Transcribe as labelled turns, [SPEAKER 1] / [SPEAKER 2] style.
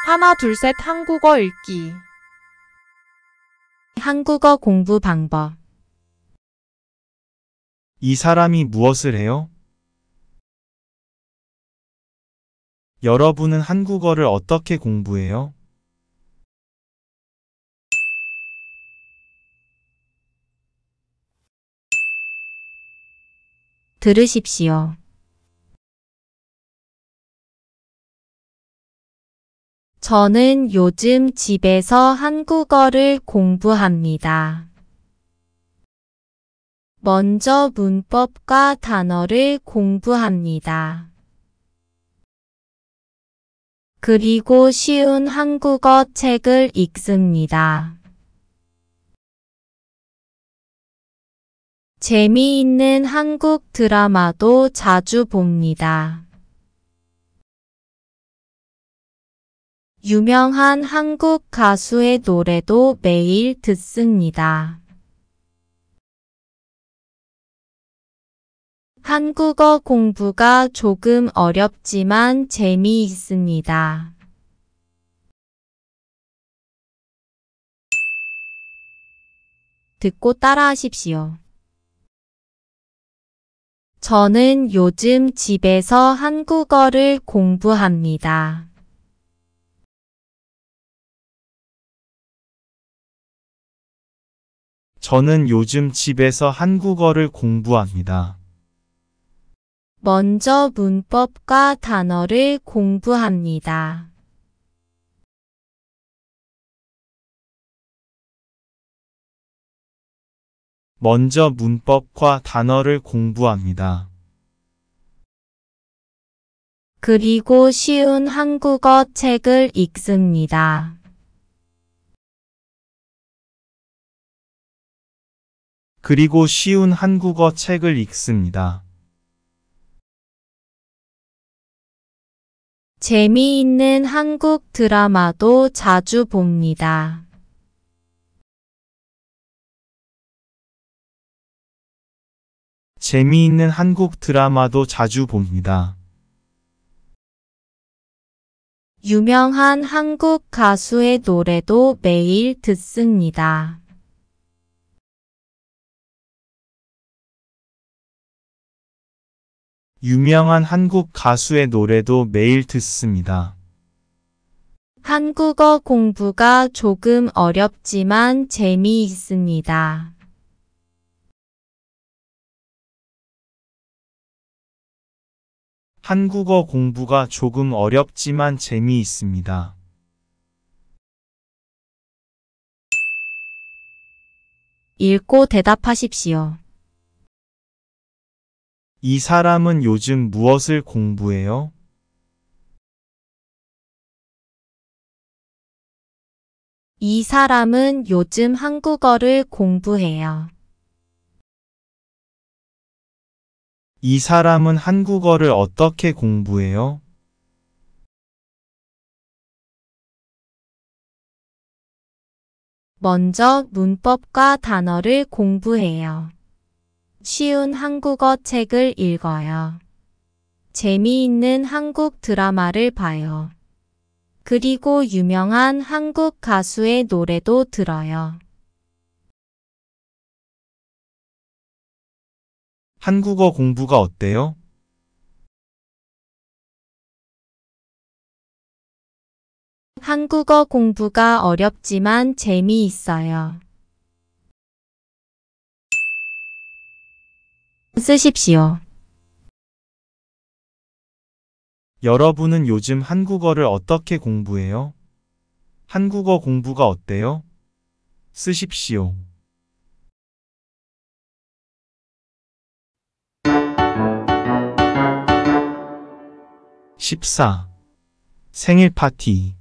[SPEAKER 1] 하나, 둘, 셋 한국어 읽기.
[SPEAKER 2] 한국어 공부 방법.
[SPEAKER 3] 이 사람이 무엇을 해요? 여러분은 한국어를 어떻게 공부해요?
[SPEAKER 2] 들으십시오. 저는 요즘 집에서 한국어를 공부합니다. 먼저 문법과 단어를 공부합니다. 그리고 쉬운 한국어 책을 읽습니다. 재미있는 한국 드라마도 자주 봅니다. 유명한 한국 가수의 노래도 매일 듣습니다. 한국어 공부가 조금 어렵지만 재미있습니다. 듣고 따라하십시오. 저는 요즘 집에서 한국어를 공부합니다.
[SPEAKER 3] 저는 요즘 집에서 한국어를 공부합니다.
[SPEAKER 2] 먼저 문법과 단어를 공부합니다.
[SPEAKER 3] 먼저 문법과 단어를 공부합니다.
[SPEAKER 2] 그리고 쉬운 한국어 책을 읽습니다.
[SPEAKER 3] 그리고 쉬운 한국어 책을 읽습니다.
[SPEAKER 2] 재미있는 한국 드라마도 자주 봅니다.
[SPEAKER 3] 재미있는 한국 드라마도 자주 봅니다.
[SPEAKER 2] 유명한 한국 가수의 노래도 매일 듣습니다.
[SPEAKER 3] 유명한 한국 가수의 노래도 매일 듣습니다.
[SPEAKER 2] 한국어 공부가 조금 어렵지만 재미있습니다.
[SPEAKER 3] 한국어 공부가 조금 어렵지만 재미있습니다.
[SPEAKER 2] 읽고 대답하십시오.
[SPEAKER 3] 이 사람은 요즘 무엇을 공부해요?
[SPEAKER 2] 이 사람은 요즘 한국어를 공부해요.
[SPEAKER 3] 이 사람은 한국어를 어떻게 공부해요?
[SPEAKER 2] 먼저 문법과 단어를 공부해요. 쉬운 한국어 책을 읽어요. 재미있는 한국 드라마를 봐요. 그리고 유명한 한국 가수의 노래도 들어요.
[SPEAKER 3] 한국어 공부가 어때요?
[SPEAKER 2] 한국어 공부가 어렵지만 재미있어요. 쓰십시오.
[SPEAKER 3] 여러분은 요즘 한국어를 어떻게 공부해요? 한국어 공부가 어때요? 쓰십시오. 14. 생일 파티.